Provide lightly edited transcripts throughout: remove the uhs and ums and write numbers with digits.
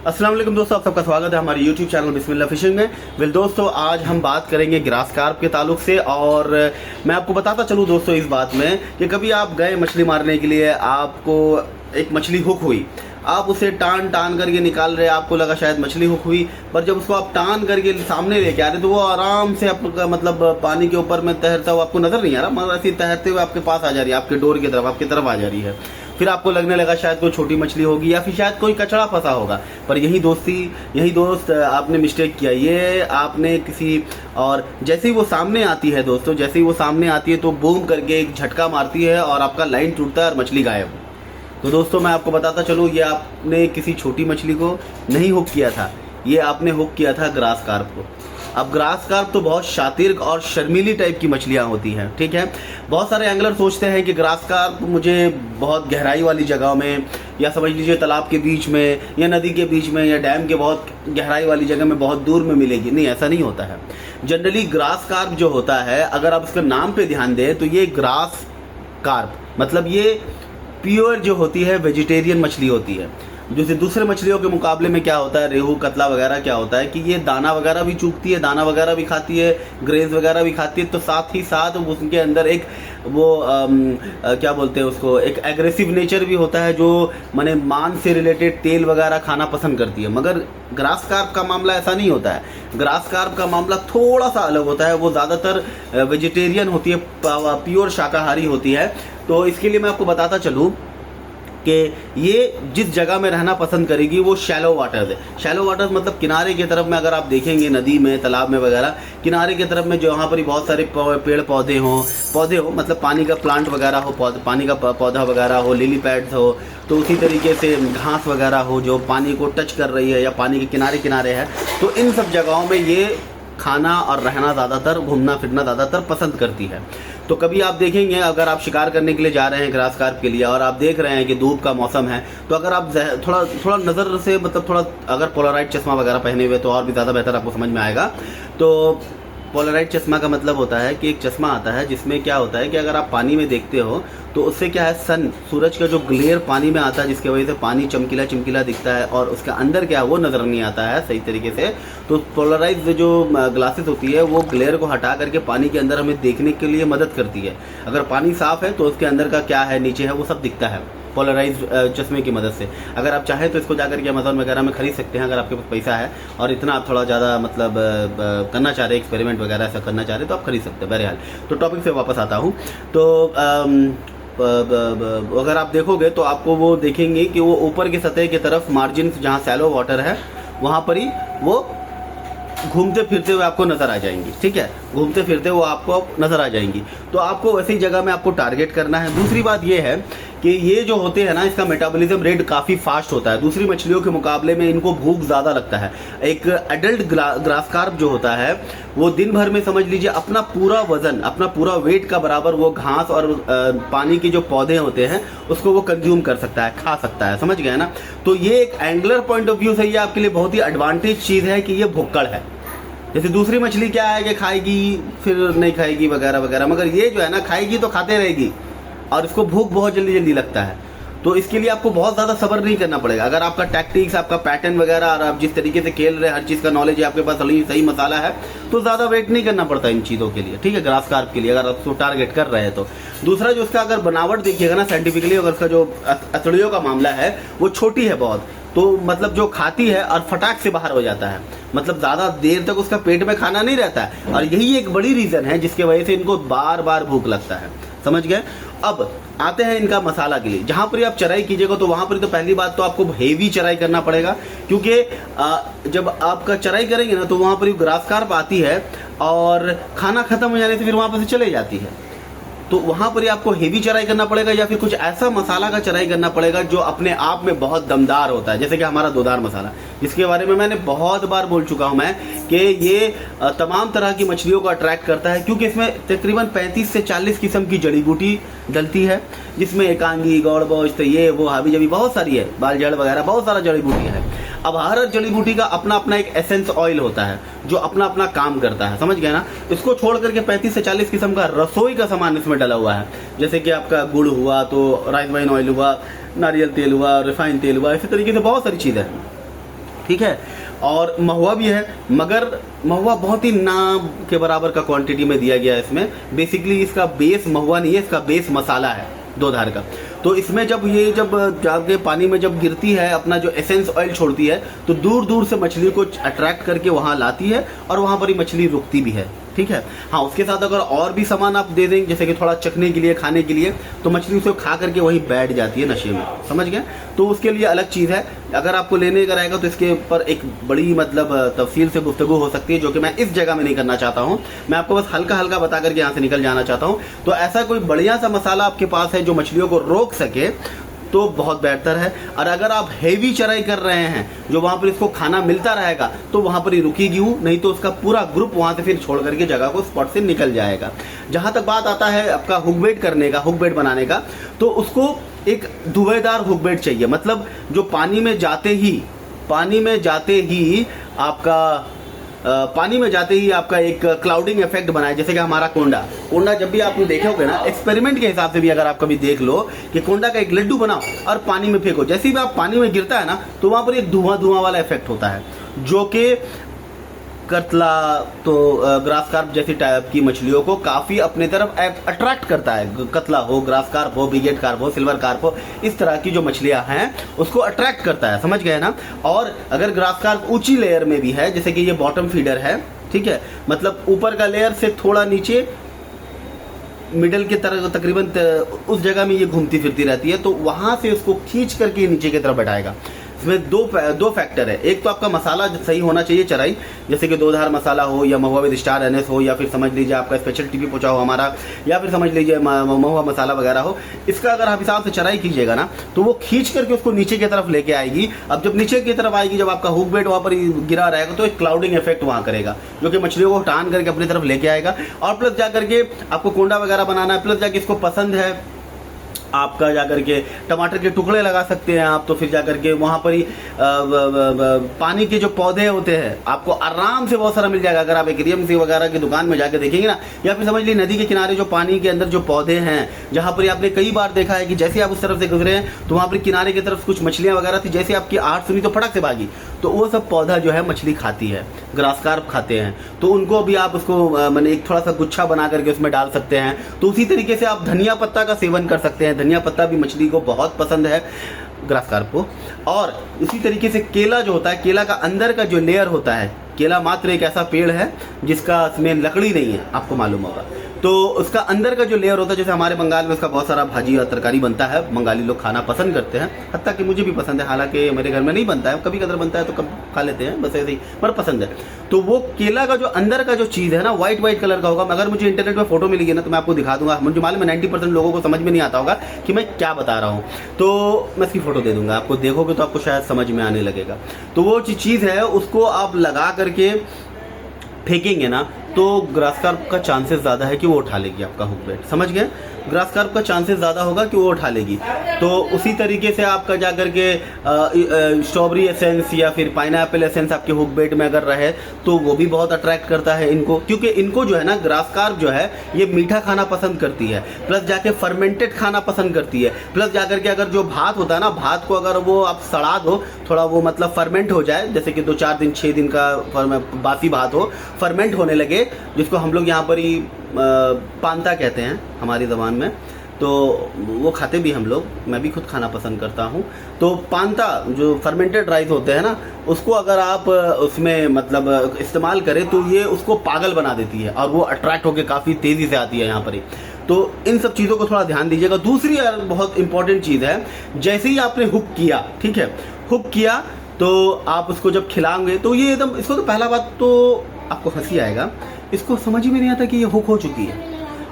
अस्सलाम वालेकुम दोस्तों, आप सबका स्वागत है हमारे YouTube चैनल बिस्मिल्लाह फिशिंग में। वेल दोस्तों, आज हम बात करेंगे ग्रास कार्प के ताल्लुक से। और मैं आपको बताता चलूँ दोस्तों इस बात में कि कभी आप गए मछली मारने के लिए, आपको एक मछली हुक हुई, आप उसे टान करके निकाल रहे, आपको लगा शायद मछली हुक हुई, पर जब उसको आप टान करके सामने लेके आ रहे तो वो आराम से आपका मतलब पानी के ऊपर में तैरता हुआ आपको नजर नहीं आ रहा, मगर ऐसे तैरते हुए आपके पास आ जा रही है, आपके डोर की तरफ, आपकी तरफ आ जा रही है। फिर आपको लगने लगा शायद कोई छोटी मछली होगी या फिर शायद कोई कचड़ा फंसा होगा, पर यही दोस्त आपने मिस्टेक किया। ये आपने किसी और जैसे ही वो सामने आती है दोस्तों, जैसे ही वो सामने आती है तो बूम करके एक झटका मारती है और आपका लाइन टूटता है और मछली गायब। तो दोस्तों मैं आपको बताता चलूँ, ये आपने किसी छोटी मछली को नहीं हुक किया था, ये आपने हुक किया था ग्रास कार्प को। अब ग्रास कार्प तो बहुत शातिर और शर्मीली टाइप की मछलियाँ होती हैं, ठीक है। बहुत सारे एंगलर सोचते हैं कि ग्रास कार्प मुझे बहुत गहराई वाली जगह में, या समझ लीजिए तालाब के बीच में या नदी के बीच में या डैम के बहुत गहराई वाली जगह में बहुत दूर में मिलेगी। नहीं, ऐसा नहीं होता है। जनरली ग्रास कार्प जो होता है, अगर आप उसके नाम पे ध्यान दें तो ये ग्रास कार्प मतलब ये प्योर जो होती है वेजिटेरियन मछली होती है। जैसे दूसरे मछलियों के मुकाबले में क्या होता है, रेहू कतला वगैरह क्या होता है कि ये दाना वगैरह भी चूकती है, दाना वगैरह भी खाती है, ग्रेन्स वगैरह भी खाती है, तो साथ ही साथ उनके अंदर एक वो क्या बोलते हैं उसको, एक एग्रेसिव नेचर भी होता है, जो माने मांस से रिलेटेड तेल वगैरह खाना पसंद करती है। मगर ग्रास कार्प का मामला ऐसा नहीं होता है। ग्रास कार्प का मामला थोड़ा सा अलग होता है, वो ज़्यादातर वेजिटेरियन होती है, प्योर शाकाहारी होती है। तो इसके लिए मैं आपको बताता चलूँ कि ये जिस जगह में रहना पसंद करेगी वो शैलो वाटर्स है। शैलो वाटर्स मतलब किनारे की तरफ में, अगर आप देखेंगे नदी में, तालाब में वगैरह, किनारे की तरफ में जहाँ पर बहुत सारे पेड़ पौधे हो मतलब पानी का प्लांट वगैरह हो, पानी का पौधा वगैरह हो, लिली पैड्स हो, तो उसी तरीके से घास वगैरह हो जो पानी को टच कर रही है या पानी के किनारे है, तो इन सब जगहों में ये खाना और रहना ज़्यादातर, घूमना फिरना ज़्यादातर पसंद करती है। तो कभी आप देखेंगे, अगर आप शिकार करने के लिए जा रहे हैं ग्रास कार्प के लिए और आप देख रहे हैं कि धूप का मौसम है, तो अगर आप थोड़ा नज़र से मतलब थोड़ा अगर पोलराइड चश्मा वगैरह पहने हुए तो और भी ज़्यादा बेहतर आपको समझ में आएगा। तो पोलराइड चश्मा का मतलब होता है कि एक चश्मा आता है जिसमें क्या होता है कि अगर आप पानी में देखते हो तो उससे क्या है, सूरज का जो ग्लेयर पानी में आता है, जिसकी वजह से पानी चमकीला दिखता है और उसके अंदर क्या है वो नज़र नहीं आता है सही तरीके से। तो पोलराइज जो ग्लासेस होती है वो ग्लेयर को हटा करके पानी के अंदर हमें देखने के लिए मदद करती है। अगर पानी साफ़ है तो उसके अंदर का क्या है, नीचे है, वो सब दिखता है पोलराइज चश्मे की मदद से। अगर आप चाहें तो इसको जाकर के अमेज़ॉन वगैरह में खरीद सकते हैं, अगर आपके पास पैसा है और इतना आप थोड़ा ज़्यादा मतलब करना चाह रहे हैं, एक्सपेरिमेंट वगैरह ऐसा करना चाह रहे हैं, तो आप खरीद सकते हैं। बहरहाल, तो टॉपिक से वापस आता हूँ। तो अगर आप देखोगे तो आपको वो देखेंगे कि वो ऊपर की सतह की तरफ मार्जिन जहाँ सैलो वाटर है वहाँ पर ही वो घूमते फिरते हुए आपको नजर आ जाएंगी, ठीक है, घूमते फिरते हुए आपको नजर आ जाएंगी। तो आपको वैसी जगह में आपको टारगेट करना है। दूसरी बात ये है कि ये जो होते हैं ना, इसका मेटाबॉलिज्म रेट काफ़ी फास्ट होता है, दूसरी मछलियों के मुकाबले में इनको भूख ज़्यादा लगता है। एक एडल्ट ग्रास कार्प जो होता है वो दिन भर में समझ लीजिए अपना पूरा वजन, अपना पूरा वेट का बराबर वो घास और पानी के जो पौधे होते हैं उसको वो कंज्यूम कर सकता है, खा सकता है, समझ गए ना। तो ये एक एंगलर पॉइंट ऑफ व्यू से ये आपके लिए बहुत ही एडवांटेज चीज़ है कि ये भुक्कड़ है। जैसे दूसरी मछली क्या है कि खाएगी फिर नहीं खाएगी वगैरह वगैरह, मगर ये जो है ना, खाएगी तो खाते रहेगी और इसको भूख बहुत जल्दी लगता है। तो इसके लिए आपको बहुत ज़्यादा सब्र नहीं करना पड़ेगा। अगर आपका टैक्टिक्स, आपका पैटर्न वगैरह और आप जिस तरीके से खेल रहे हैं, हर चीज़ का नॉलेज है आपके पास, सही मसाला है, तो ज़्यादा वेट नहीं करना पड़ता इन चीज़ों के लिए, ठीक है, ग्रास कार्प के लिए अगर आप उसको टारगेट कर रहे हैं तो। दूसरा जो उसका अगर बनावट देखिएगा ना साइंटिफिकली, अगर उसका जो अतड़ियों का मामला है वो छोटी है बहुत, तो मतलब जो खाती है और फटाक से बाहर हो जाता है, मतलब ज़्यादा देर तक उसका पेट में खाना नहीं रहता है, और यही एक बड़ी रीज़न है जिसके वजह से इनको बार बार भूख लगता है, समझ गए। अब आते हैं इनका मसाला के लिए। जहाँ पर आप चराई कीजिएगा तो वहाँ पर तो पहली बात तो आपको हेवी चराई करना पड़ेगा, क्योंकि जब आपका चराई करेंगे ना तो वहाँ पर ग्रास कार्प आती है और खाना खत्म हो जाने से फिर वहाँ पर से चले जाती है। तो वहाँ पर ही आपको हेवी चराई करना पड़ेगा या फिर कुछ ऐसा मसाला का चराई करना पड़ेगा जो अपने आप में बहुत दमदार होता है, जैसे कि हमारा दोधार मसाला, जिसके बारे में मैंने बहुत बार बोल चुका हूँ मैं कि ये तमाम तरह की मछलियों को अट्रैक्ट करता है, क्योंकि इसमें तकरीबन 35 से 40 किस्म की जड़ी बूटी डलती है, जिसमें एकांगी, गौड़बोज, ये वो हावी जबी बहुत सारी है, बाल जड़ वगैरह बहुत सारा जड़ी बूटी है। अब हर जड़ी बूटी का अपना अपना एक एसेंस ऑयल होता है जो अपना अपना काम करता है, समझ गए ना। इसको छोड़ करके 35 से 40 किस्म का रसोई का सामान इसमें डला हुआ है, जैसे कि आपका गुड़ हुआ, तो राइस वाइन ऑयल हुआ, नारियल तेल हुआ, रिफाइंड तेल हुआ, इसी तरीके से बहुत सारी चीज़ें हैं। ठीक है। और महुआ भी है, मगर महुआ बहुत ही ना के बराबर का क्वांटिटी में दिया गया है इसमें। बेसिकली इसका बेस महुआ नहीं है, इसका बेस मसाला है दो धार का। तो इसमें जब जाके पानी में जब गिरती है, अपना जो एसेंस ऑयल छोड़ती है, तो दूर दूर से मछली को अट्रैक्ट करके वहाँ लाती है और वहाँ पर ही मछली रुकती भी है, ठीक है। हाँ, उसके साथ अगर और भी सामान आप दे देंगे, जैसे कि थोड़ा चखने के लिए, खाने के लिए, तो मछली उसे खा करके वहीं बैठ जाती है नशे में, समझ गए। तो उसके लिए अलग चीज़ है। अगर आपको लेने का रहेगा तो इसके ऊपर एक बड़ी मतलब तफसील से गुफ्तगू हो सकती है, जो कि मैं इस जगह में नहीं करना चाहता हूँ। मैं आपको बस हल्का हल्का बता करके यहाँ से निकल जाना चाहता हूँ। तो ऐसा कोई बढ़िया सा मसाला आपके पास है जो मछलियों को रोक सके तो बहुत बेहतर है। और अगर आप हेवी चराई कर रहे हैं, जो वहाँ पर इसको खाना मिलता रहेगा, तो वहाँ पर ही रुकेगी वो, नहीं तो उसका पूरा ग्रुप वहाँ से फिर छोड़ करके जगह को स्पॉट से निकल जाएगा। जहाँ तक बात आता है आपका हुक बेट करने का, हुक बेट बनाने का, तो उसको एक धुएदार हुक बेट चाहिए। मतलब जो पानी में जाते ही आपका एक क्लाउडिंग इफेक्ट बनाए, जैसे कि हमारा कोंडा जब भी आपने देखे होगे ना, एक्सपेरिमेंट के हिसाब से भी अगर आप कभी देख लो कि कोंडा का एक लड्डू बनाओ और पानी में फेंको, जैसे ही आप पानी में गिरता है ना, तो वहाँ पर एक धुआं वाला इफेक्ट होता है, जो कि कतला तो ग्रास कार्प जैसी टाइप की मछलियों को काफ़ी अपने तरफ अट्रैक्ट करता है। कतला हो, ग्रास कार्प हो, बिगेट कार्प हो, सिल्वर कार्प हो, इस तरह की जो मछलियां हैं उसको अट्रैक्ट करता है, समझ गए ना। और अगर ग्रास कार्प ऊंची लेयर में भी है, जैसे कि ये बॉटम फीडर है, ठीक है, मतलब ऊपर का लेयर से थोड़ा नीचे मिडल के तरह तकरीबन उस जगह में ये घूमती फिरती रहती है, तो वहां से उसको खींच करके नीचे की तरफ बैठाएगा। इसमें दो फैक्टर है। एक तो आपका मसाला सही होना चाहिए चराई, जैसे कि दो धार मसाला हो, या महुआ विद स्टार एनएस हो, या फिर समझ लीजिए आपका स्पेशल टीपी पोचा हो हमारा, या फिर समझ लीजिए महुआ मसाला वगैरह हो। इसका अगर आप हिसाब से चराई कीजिएगा ना, तो वो खींच करके उसको नीचे की तरफ लेके आएगी। अब जब नीचे की तरफ आएगी, जब आपका हुक बेट वहाँ पर गिरा रहेगा, तो एक क्लाउडिंग इफेक्ट वहाँ करेगा, जो कि मछलियों को टान करके अपनी तरफ लेके आएगा। और प्लस जाकर के आपको कोंडा वगैरह बनाना है, प्लस जाके इसको पसंद है आपका जाकर के टमाटर के टुकड़े लगा सकते हैं आप, तो फिर जाकर के वहाँ पर ही पानी के जो पौधे होते हैं आपको आराम से बहुत सारा मिल जाएगा। अगर आप एक्वेरियम से वगैरह की दुकान में जाकर देखेंगे ना, या फिर समझ लीजिए नदी के किनारे जो पानी के अंदर जो पौधे हैं, जहाँ पर आपने कई बार देखा है कि जैसे आप उस तरफ से गुजरे हैं तो वहाँ पर किनारे की तरफ कुछ मछलियाँ वगैरह थी, जैसे आपकी आहट सुनी तो फटक से भागी, तो वो सब पौधा जो है मछली खाती है, ग्रास कार्प खाते हैं। तो उनको भी आप उसको मैंने एक थोड़ा सा गुच्छा बना करके उसमें डाल सकते हैं। तो उसी तरीके से आप धनिया पत्ता का सेवन कर सकते हैं। धनिया पत्ता भी मछली को बहुत पसंद है, ग्रास कार्प को। और इसी तरीके से केला जो होता है, केला का अंदर का जो लेयर होता है, केला मात्र एक ऐसा पेड़ है जिसका इसमें लकड़ी नहीं है, आपको मालूम होगा, तो उसका अंदर का जो लेयर होता है, जैसे हमारे बंगाल में उसका बहुत सारा भाजी और तरकारी बनता है, बंगाली लोग खाना पसंद करते हैं, हत्ता कि मुझे भी पसंद है, हालांकि मेरे घर में नहीं बनता है, कभी कदर बनता है तो कब खा लेते हैं, बस ऐसे ही, पर पसंद है। तो वो केला का जो अंदर का जो चीज़ है ना, व्हाइट कलर का होगा। अगर मुझे इंटरनेट पर फोटो मिलेगी ना, तो मैं आपको दिखा दूंगा। मुझे मालूम है 90% लोगों को समझ में नहीं आता होगा कि मैं क्या बता रहा हूँ, तो मैं इसकी फोटो दे दूंगा आपको, देखोगे तो आपको शायद समझ में आने लगेगा। तो वो चीज़ है, उसको आप लगा करके फेंकेंगे ना, तो ग्रास कार्प का चांसेस ज़्यादा है कि वो उठा लेगी आपका हुक बेट, समझ गए। ग्रास कार्प का चांसेस ज़्यादा होगा कि वो उठा लेगी। तो उसी तरीके से आपका जाकर के स्ट्रॉबेरी एसेंस या फिर पाइनएप्पल एसेंस आपके हुक बेट में अगर रहे, तो वो भी बहुत अट्रैक्ट करता है इनको, क्योंकि इनको जो है ना, ग्रास कार्प जो है ये मीठा खाना पसंद करती है, प्लस जाके फर्मेंटेड खाना पसंद करती है, प्लस जाकर के अगर जो भात होता है ना, भात को अगर वो आप सड़ा दो, थोड़ा वो मतलब फर्मेंट हो जाए, जैसे कि 2-4 दिन 6 दिन का बासी भात हो, फर्मेंट होने लगे, जिसको हम लोग यहाँ पर ही पांता कहते हैं हमारी ज़बान में, तो वो खाते भी हम लोग, मैं भी खुद खाना पसंद करता हूँ। तो पांता जो फर्मेंटेड राइस होते हैं ना, उसको अगर आप उसमें मतलब इस्तेमाल करें तो ये उसको पागल बना देती है और वो अट्रैक्ट होकर काफ़ी तेज़ी से आती है यहाँ पर ही। तो इन सब चीज़ों को थोड़ा ध्यान दीजिएगा। दूसरी बहुत इंपॉर्टेंट चीज़ है, जैसे ही आपने हुक किया, ठीक है, हुक किया तो आप उसको जब खिलाएंगे तो ये एकदम, इसको तो पहला बात तो आपको हंसी आएगा, इसको समझ ही में नहीं आता कि ये हुक हो चुकी है।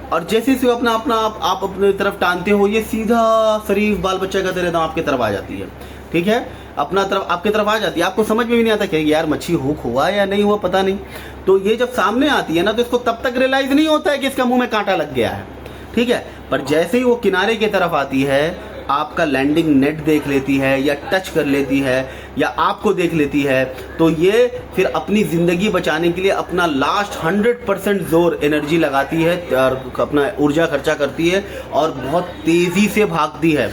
और जैसे से अपना आप अपने तरफ टानते हो, ये सीधा शरीफ बाल बच्चा का तरह आपके तरफ आ जाती है, ठीक है, अपना तरफ आपके तरफ आ जाती है। आपको समझ में भी नहीं आता कि यार मच्छी हुक हुआ या नहीं हुआ, पता नहीं। तो ये जब सामने आती है ना, तो इसको तब तक रियलाइज नहीं होता है कि इसका मुंह में कांटा लग गया है, ठीक है। पर जैसे ही वो किनारे की तरफ आती है, आपका लैंडिंग नेट देख लेती है या टच कर लेती है या आपको देख लेती है, तो ये फिर अपनी ज़िंदगी बचाने के लिए अपना लास्ट 100% जोर एनर्जी लगाती है और अपना ऊर्जा खर्चा करती है और बहुत तेज़ी से भागती है।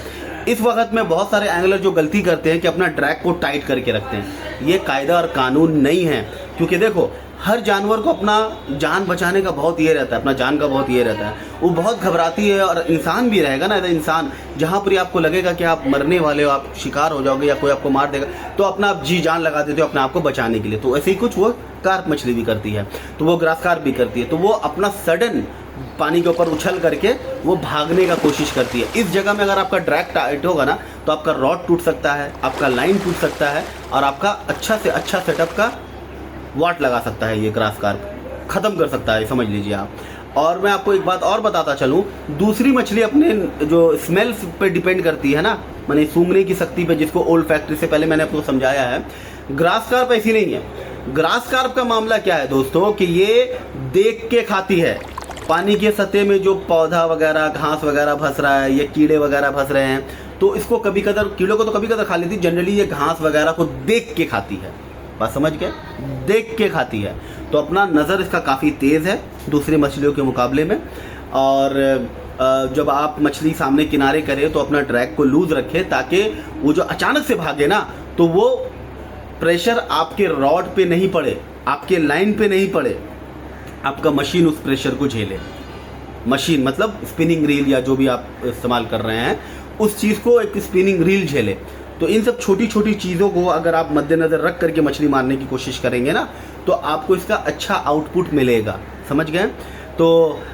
इस वक्त में बहुत सारे एंगलर जो गलती करते हैं कि अपना ड्रैग को टाइट करके रखते हैं। ये कायदा और कानून नहीं है, क्योंकि देखो हर जानवर को अपना जान बचाने का बहुत ये रहता है, अपना जान का बहुत ये रहता है, वो बहुत घबराती है। और इंसान भी रहेगा ना, इंसान जहाँ पर आपको लगेगा कि आप मरने वाले हो, आप शिकार हो जाओगे या कोई आपको मार देगा, तो अपना आप जी जान लगा देते हो अपने आप को बचाने के लिए। तो ऐसे ही कुछ वो कार्प मछली भी करती है, तो वो ग्रास कार्प भी करती है। तो वो अपना सडन पानी के ऊपर उछल करके वो भागने का कोशिश करती है। इस जगह में अगर आपका ड्रैग टाइट होगा ना, तो आपका रॉड टूट सकता है, आपका लाइन टूट सकता है, और आपका अच्छा से अच्छा सेटअप का वाट लगा सकता है। ये ग्रास कार्प ख़त्म कर सकता है, समझ लीजिए आप। और मैं आपको एक बात और बताता चलूँ, दूसरी मछली अपने जो स्मेल्स पे डिपेंड करती है ना, माने सूंघने की शक्ति पे, जिसको ओल्ड फैक्ट्री से पहले मैंने आपको समझाया है। ग्रास कार्प ऐसी नहीं है। ग्रास कार्प का मामला क्या है दोस्तों, कि ये देख के खाती है। पानी के सतह में जो पौधा वगैरह, घास वगैरह फंस रहा है, ये कीड़े वगैरह फंस रहे हैं, तो इसको कभी कदर, कीड़ों को तो कभी कदर खा लेती, जनरली ये घास वगैरह को देख के खाती है। बात समझ गए, देख के खाती है। तो अपना नज़र इसका काफ़ी तेज़ है दूसरी मछलियों के मुकाबले में। और जब आप मछली सामने किनारे करें तो अपना ड्रैग को लूज रखें, ताकि वो जो अचानक से भागे ना, तो वो प्रेशर आपके रॉड पे नहीं पड़े, आपके लाइन पे नहीं पड़े, आपका मशीन उस प्रेशर को झेले। मशीन मतलब स्पिनिंग रील या जो भी आप इस्तेमाल कर रहे हैं, उस चीज़ को एक स्पिनिंग रील झेले। तो इन सब छोटी छोटी चीज़ों को अगर आप मद्देनज़र रख करके मछली मारने की कोशिश करेंगे ना, तो आपको इसका अच्छा आउटपुट मिलेगा। समझ गए। तो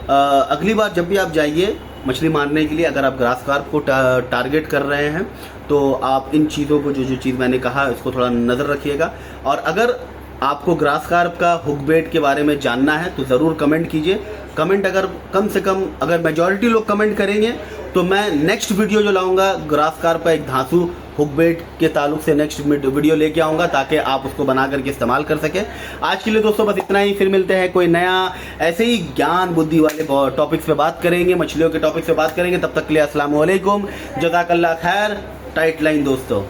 अगली बार जब भी आप जाइए मछली मारने के लिए, अगर आप ग्रास कार्प को टारगेट कर रहे हैं, तो आप इन चीज़ों को, जो चीज़ मैंने कहा, इसको थोड़ा नज़र रखिएगा। और अगर आपको ग्रास कार्प का हुक बेट के बारे में जानना है तो ज़रूर कमेंट कीजिए। कमेंट अगर कम से कम, अगर मेजॉरिटी लोग कमेंट करेंगे, तो मैं नेक्स्ट वीडियो जो लाऊंगा ग्रास कार्प का एक धांसू हुक बेट के ताल्लुक से नेक्स्ट वीडियो लेके आऊँगा, ताकि आप उसको बना करके इस्तेमाल कर सकें। आज के लिए दोस्तों बस इतना ही। फिर मिलते हैं कोई नया ऐसे ही ज्ञान बुद्धि वाले टॉपिक्स पे बात करेंगे, मछलियों के टॉपिक्स पे बात करेंगे। तब तक के लिए अस्सलाम वालेकुम, जज़ाकल्लाह खैर, टाइट लाइन दोस्तों।